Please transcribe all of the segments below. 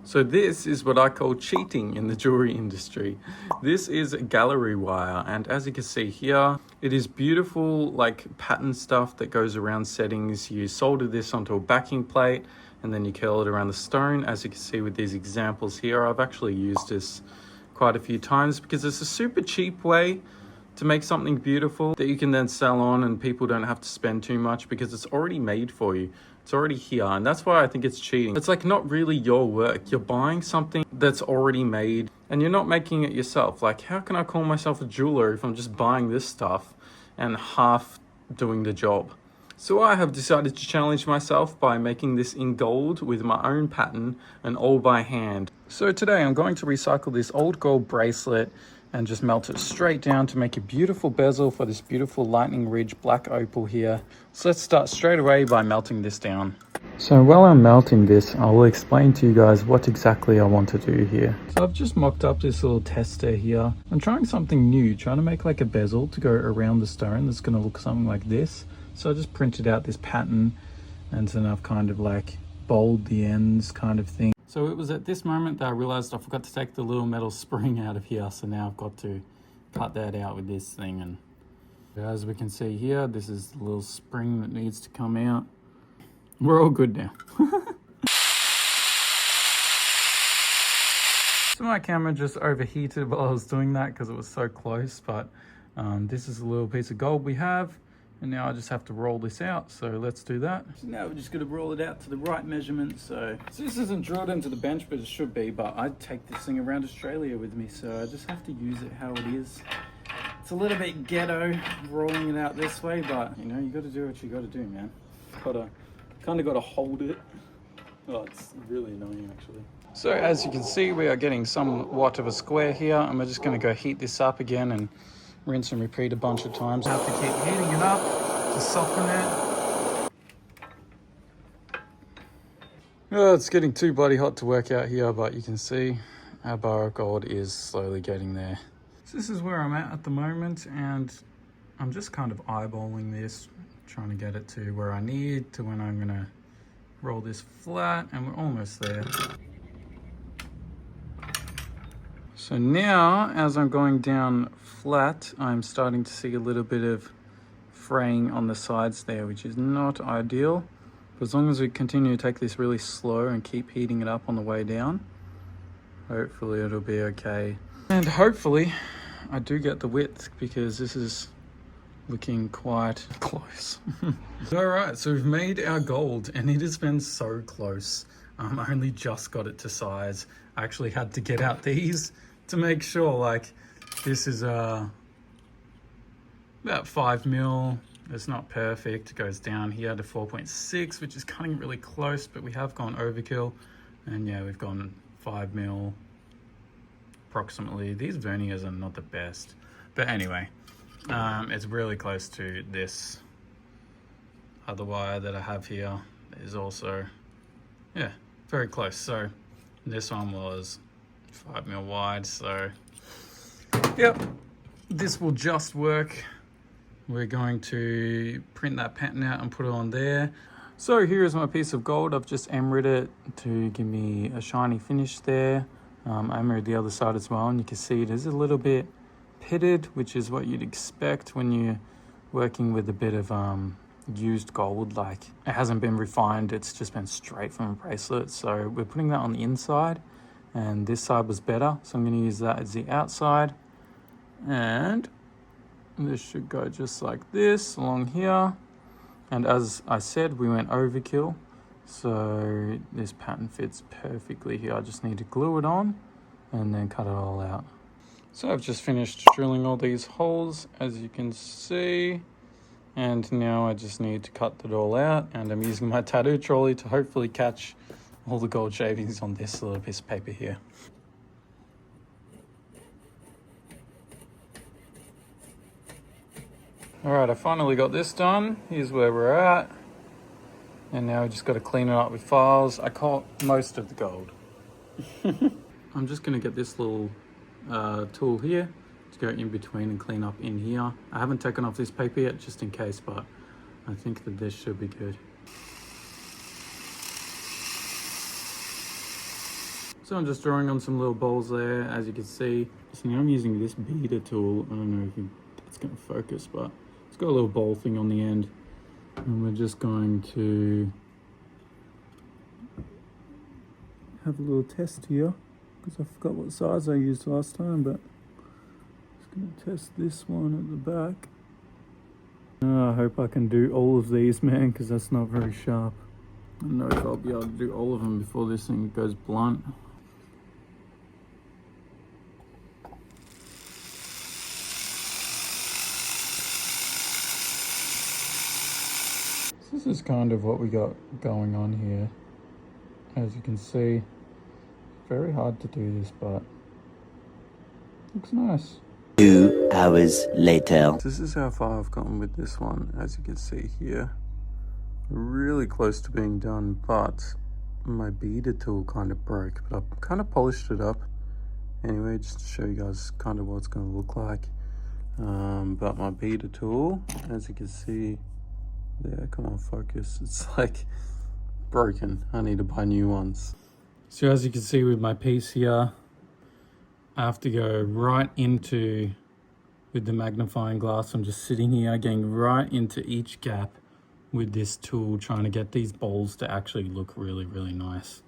So this is what I call cheating in the jewelry industry. This is gallery wire, and as you can see here, it is beautiful like pattern stuff that goes around settings. You solder this onto a backing plate and then you curl it around the stone. As you can see with these examples here, I've actually used this quite a few times because it's a super cheap way to make something beautiful that you can then sell on, and people don't have to spend too much because it's already made for you. It's already here, and that's why I think it's cheating. It's like not really your work. You're buying something that's already made and you're not making it yourself. Like, how can I call myself a jeweler if I'm just buying this stuff and half doing the job? So I have decided to challenge myself by making this in gold with my own pattern and all by hand. So today I'm going to recycle this old gold bracelet and just melt it straight down to make a beautiful bezel for this beautiful lightning ridge black opal here. So let's start straight away by melting this down. So while I'm melting this, I will explain to you guys what exactly I want to do here. So I've just mocked up this little tester here. I'm trying something new, trying to make like a bezel to go around the stone that's going to look something like this. So I just printed out this pattern and then I've kind of like bold the ends kind of thing. So it was at this moment that I realized I forgot to take the little metal spring out of here. So now I've got to cut that out with this thing. And as we can see here, this is the little spring that needs to come out. We're all good now. So my camera just overheated while I was doing that because it was so close. But this is a little piece of gold we have. And now I just have to roll this out, so let's do that. So now we're just going to roll it out to the right measurement. So this isn't drilled into the bench, but it should be. But I'd take this thing around Australia with me, so I just have to use it how it is. It's a little bit ghetto rolling it out this way, but you know, you got to do what you got to do, man. Kind of got to hold it. Oh, it's really annoying actually. So as you can see, we are getting somewhat of a square here, and we're just going to go heat this up again and rinse and repeat a bunch of times. I have to keep heating it up to soften it. Oh, it's getting too bloody hot to work out here, but you can see our bar of gold is slowly getting there. So this is where I'm at the moment, and I'm just kind of eyeballing this, trying to get it to where I need to when I'm gonna roll this flat, and we're almost there. So now, as I'm going down flat, I'm starting to see a little bit of fraying on the sides there, which is not ideal. But as long as we continue to take this really slow and keep heating it up on the way down, hopefully it'll be okay. And hopefully I do get the width, because this is looking quite close. All right, so we've made our gold, and it has been so close. I only just got it to size. I actually had to get out these to make sure, like, this is about 5 mil. It's not perfect. It goes down here to 4.6, which is cutting really close, but we have gone overkill. And yeah, we've gone 5 mil approximately. These verniers are not the best, but anyway, it's really close to this other wire that I have here. Is also, yeah, very close. So this one was 5 mil wide, so yep, this will just work. We're going to print that pattern out and put it on there. So here is my piece of gold. I've just emered it to give me a shiny finish there. I emered the other side as well, and you can see it is a little bit pitted, which is what you'd expect when you're working with a bit of used gold. Like, it hasn't been refined, it's just been straight from a bracelet. So we're putting that on the inside, and this side was better, so I'm going to use that as the outside. And this should go just like this along here. And as I said, we went overkill, so this pattern fits perfectly here. I just need to glue it on and then cut it all out. So I've just finished drilling all these holes, as you can see, and now I just need to cut it all out, and I'm using my tattoo trolley to hopefully catch all the gold shavings on this little piece of paper here. All right, I finally got this done. Here's where we're at. And now we just got to clean it up with files. I caught most of the gold. I'm just going to get this little tool here to go in between and clean up in here. I haven't taken off this paper yet, just in case, but I think that this should be good. So I'm just drawing on some little balls there, as you can see. So now I'm using this beader tool. I don't know if it's going to focus, but it's got a little ball thing on the end. And we're just going to have a little test here, because I forgot what size I used last time, but just going to test this one at the back. I hope I can do all of these, man, because that's not very sharp. I don't know if I'll be able to do all of them before this thing goes blunt. This is kind of what we got going on here. As you can see, very hard to do this, but looks nice. 2 hours later. This is how far I've gotten with this one, as you can see here. Really close to being done, but my beader tool kind of broke, but I've kind of polished it up anyway, just to show you guys kind of what it's going to look like. But my beader tool, as you can see there, come on, focus, it's like broken. I need to buy new ones. So as you can see with my piece here, I have to go right into, with the magnifying glass, I'm just sitting here getting right into each gap with this tool, trying to get these balls to actually look really, really nice,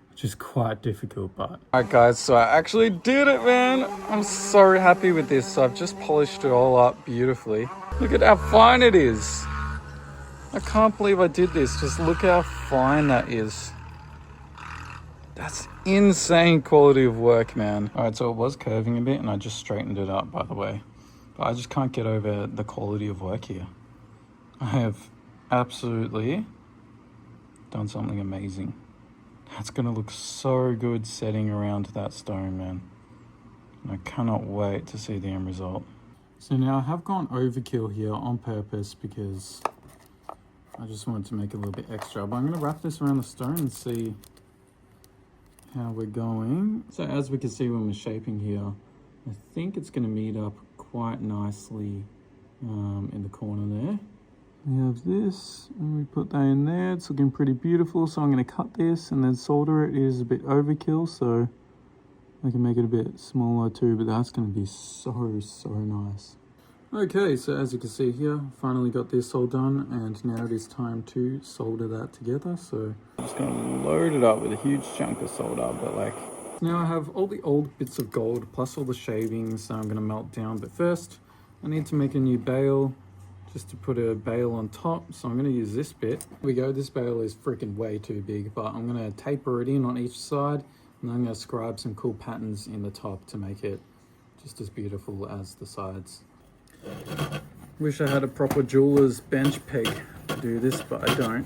which is quite difficult, but... Alright guys, so I actually did it, man! I'm so happy with this. So I've just polished it all up beautifully. Look at how fine it is! I can't believe I did this. Just look how fine that is. That's insane quality of work, man. Alright, so it was curving a bit and I just straightened it up, by the way. But I just can't get over the quality of work here. I have absolutely done something amazing. That's gonna look so good setting around that stone, man. And I cannot wait to see the end result. So now I have gone overkill here on purpose because I just wanted to make it a little bit extra. But I'm gonna wrap this around the stone and see how we're going. So as we can see when we're shaping here, I think it's gonna meet up quite nicely in the corner there. We have this, and we put that in there. It's looking pretty beautiful, so I'm going to cut this and then solder it. It is a bit overkill, so I can make it a bit smaller too, but that's going to be so nice. Okay, so as you can see here, finally got this all done, and now it is time to solder that together. So I'm just going to load it up with a huge chunk of solder, but like... Now I have all the old bits of gold, plus all the shavings that I'm going to melt down, but first I need to make a new bail, just to put a bail on top. So I'm going to use this bit. Here we go. This bail is freaking way too big, but I'm going to taper it in on each side, and I'm going to scribe some cool patterns in the top to make it just as beautiful as the sides. Wish I had a proper jeweler's bench peg to do this, but I don't.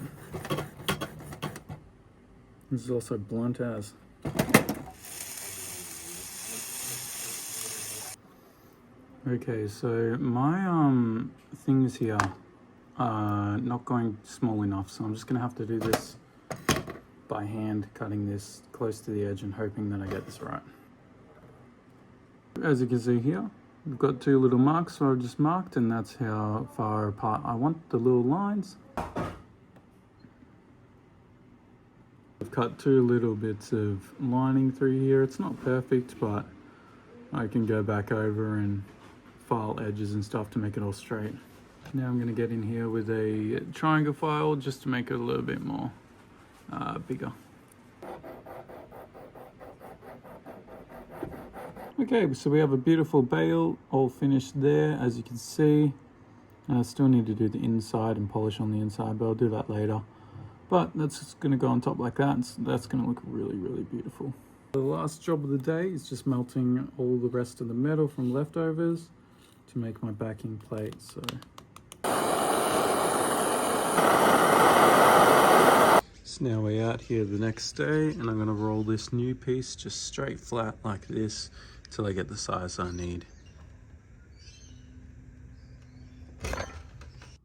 This is also blunt as. Okay, so my things here are not going small enough, so I'm just gonna have to do this by hand, cutting this close to the edge and hoping that I get this right. As you can see here, we've got two little marks, so I've just marked, and that's how far apart I want the little lines. I've cut two little bits of lining through here. It's not perfect, but I can go back over and file edges and stuff to make it all straight. Now I'm going to get in here with a triangle file just to make it a little bit more bigger. Okay, so we have a beautiful bail all finished there, as you can see. I still need to do the inside and polish on the inside, but I'll do that later. But that's just going to go on top like that, and that's going to look really, really beautiful. The last job of the day is just melting all the rest of the metal from leftovers to make my backing plate. So now we're out here the next day, and I'm going to roll this new piece just straight flat like this till I get the size I need.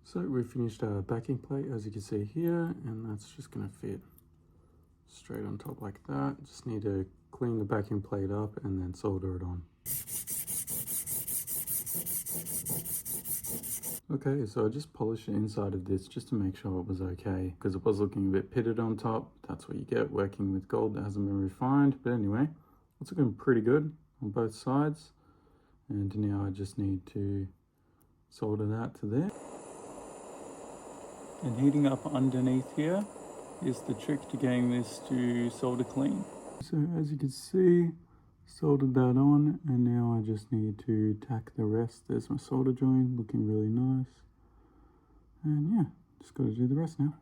So we've finished our backing plate, as you can see here, and that's just going to fit straight on top like that. Just need to clean the backing plate up and then solder it on. Okay, so I just polished the inside of this just to make sure it was okay, because it was looking a bit pitted on top. That's what you get working with gold that hasn't been refined. But anyway, it's looking pretty good on both sides. And now I just need to solder that to there. And heating up underneath here is the trick to getting this to solder clean. So as you can see, soldered that on, and now I just need to tack the rest. There's my solder joint, looking really nice. And yeah, just got to do the rest now.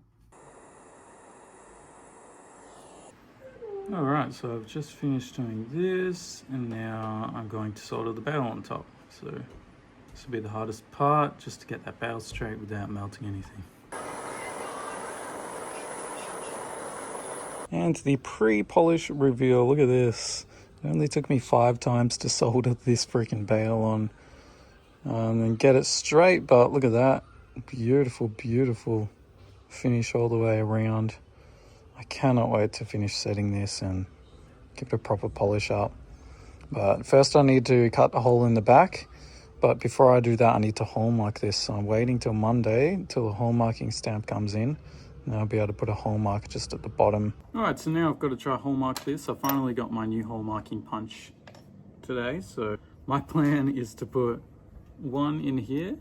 Alright, so I've just finished doing this, and now I'm going to solder the bail on top. So this will be the hardest part, just to get that bail straight without melting anything. And the pre-polish reveal, look at this. It only took me 5 times to solder this freaking bail on and get it straight, but look at that. Beautiful, beautiful finish all the way around. I cannot wait to finish setting this and give it a proper polish up. But first I need to cut a hole in the back. But before I do that, I need to hallmark this. So I'm waiting till Monday, till the hallmarking stamp comes in. And I'll be able to put a hallmark just at the bottom. Alright, so now I've got to try hallmark this. I finally got my new hallmarking punch today. So my plan is to put one in here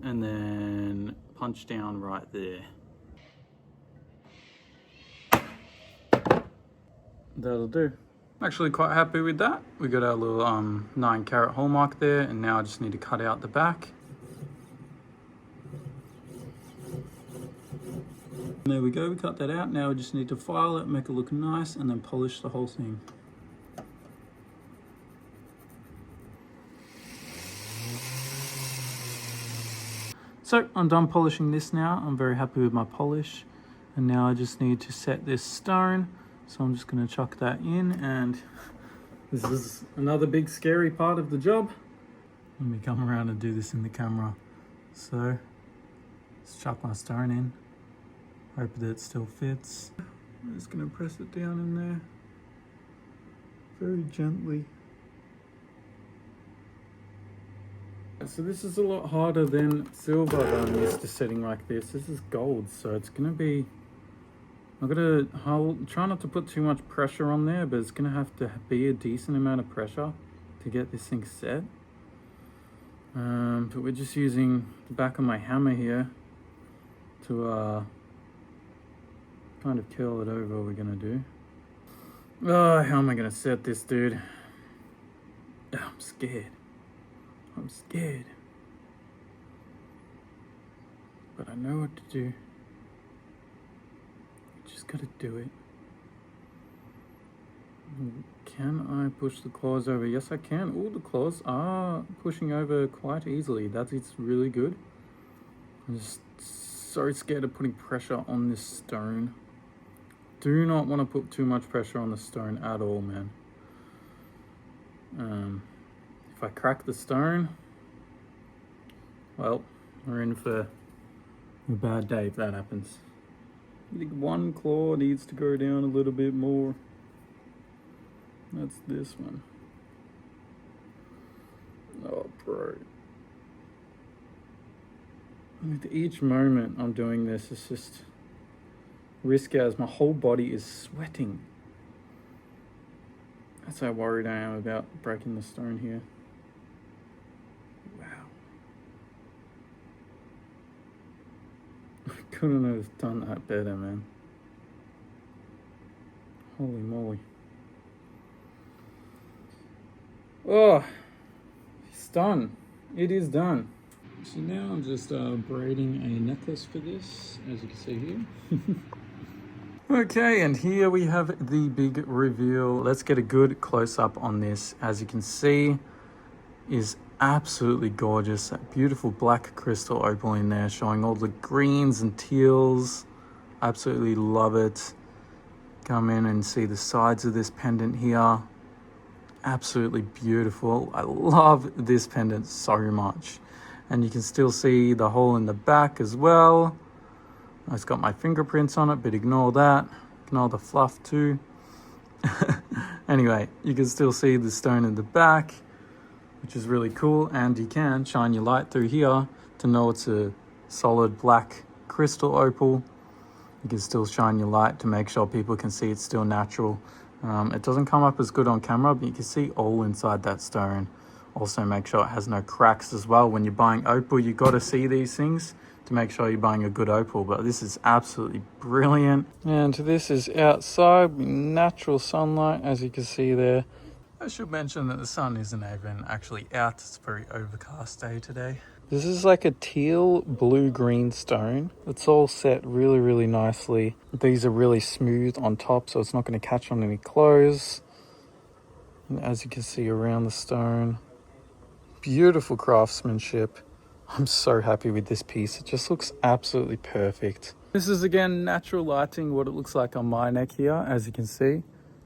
and then punch down right there. That'll do. I'm actually quite happy with that. We got our little 9-carat hallmark there, and now I just need to cut out the back. And there we go, we cut that out. Now we just need to file it, make it look nice, and then polish the whole thing. So I'm done polishing this now. I'm very happy with my polish. And now I just need to set this stone. So I'm just gonna chuck that in, and this is another big scary part of the job. Let me come around and do this in the camera. So let's chuck my stone in. Hope that it still fits. I'm just gonna press it down in there very gently. So this is a lot harder than silver that I'm used to setting like this. This is gold, so it's gonna be, I'm gonna try not to put too much pressure on there, but it's gonna have to be a decent amount of pressure to get this thing set. But we're just using the back of my hammer here to kind of curl it over. We're gonna do. Oh, how am I gonna set this, dude? Oh, I'm scared. I'm scared. But I know what to do. You just gotta do it. Can I push the claws over? Yes, I can. Oh, the claws are pushing over quite easily. It's really good. I'm just so scared of putting pressure on this stone. Do not want to put too much pressure on the stone at all, man. If I crack the stone, well, we're in for a bad day if that happens. I think one claw needs to go down a little bit more. That's this one. Oh, bro. With each moment I'm doing this, it's just risky as my whole body is sweating. That's how worried I am about breaking the stone here. Wow. I couldn't have done that better, man. Holy moly. Oh, it's done. It is done. So now I'm just braiding a necklace for this, as you can see here. Okay, and here we have the big reveal. Let's get a good close-up on this. As you can see, is absolutely gorgeous. That beautiful black crystal opal in there, showing all the greens and teals. Absolutely love it. Come in and see the sides of this pendant here. Absolutely beautiful. I love this pendant so much. And you can still see the hole in the back as well. It's got my fingerprints on it, but ignore that. Ignore the fluff too. Anyway, you can still see the stone in the back, which is really cool. And you can shine your light through here to know it's a solid black crystal opal. You can still shine your light to make sure people can see it's still natural. It doesn't come up as good on camera, but you can see all inside that stone. Also make sure it has no cracks as well. When you're buying opal, you got to see these things to make sure you're buying a good opal, but this is absolutely brilliant. And this is outside, natural sunlight, as you can see there. I should mention that the sun isn't even actually out. It's a very overcast day today. This is like a teal blue-green stone. It's all set really, really nicely. These are really smooth on top, so it's not going to catch on any clothes. And as you can see around the stone, beautiful craftsmanship. I'm so happy with this piece. It just looks absolutely perfect. This is again natural lighting, what it looks like on my neck here, as you can see.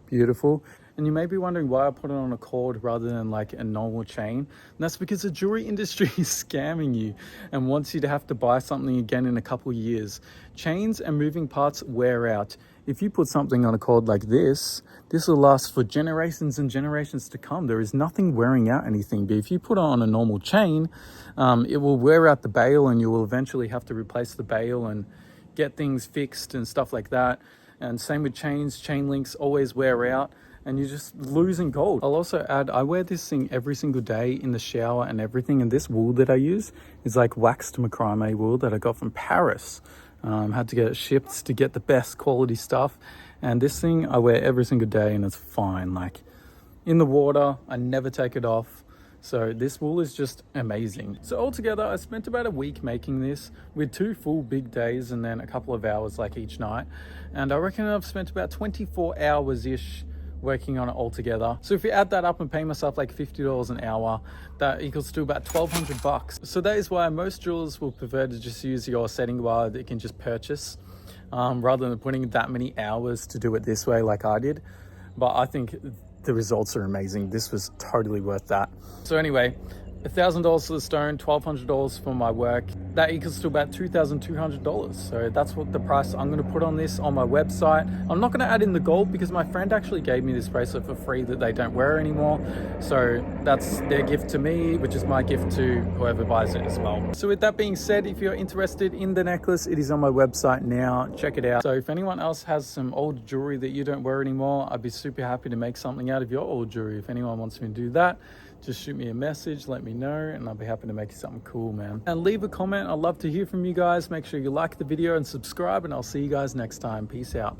Beautiful. And you may be wondering why I put it on a cord rather than like a normal chain. And that's because the jewelry industry is scamming you and wants you to have to buy something again in a couple of years. Chains and moving parts wear out. If you put something on a cord like this will last for generations and generations to come. There is nothing wearing out anything. But if you put it on a normal chain, it will wear out the bail, and you will eventually have to replace the bail and get things fixed and stuff like that. And same with chains, chain links always wear out, and you're just losing gold. I'll also add, I wear this thing every single day in the shower and everything, and this wool that I use is like waxed macrame wool that I got from Paris. Had to get it shipped to get the best quality stuff, and this thing I wear every single day and it's fine. Like in the water, I never take it off. So this wool is just amazing. So altogether, I spent about a week making this with 2 full big days and then a couple of hours like each night. And I reckon I've spent about 24 hours-ish working on it altogether. So if you add that up and pay myself like $50 an hour, that equals to about $1,200. So that is why most jewelers will prefer to just use your setting wire that you can just purchase, rather than putting that many hours to do it this way like I did. But I think the results are amazing. This was totally worth that. So anyway, $1,000 for the stone, $1,200 for my work. That equals to about $2,200. So that's what the price I'm going to put on this on my website. I'm not going to add in the gold because my friend actually gave me this bracelet for free that they don't wear anymore. So that's their gift to me, which is my gift to whoever buys it as well. So with that being said, if you're interested in the necklace, it is on my website now. Check it out. So if anyone else has some old jewelry that you don't wear anymore, I'd be super happy to make something out of your old jewelry. If anyone wants me to do that, just shoot me a message, let me know, and I'll be happy to make you something cool, man. And leave a comment. I'd love to hear from you guys. Make sure you like the video and subscribe, and I'll see you guys next time. Peace out.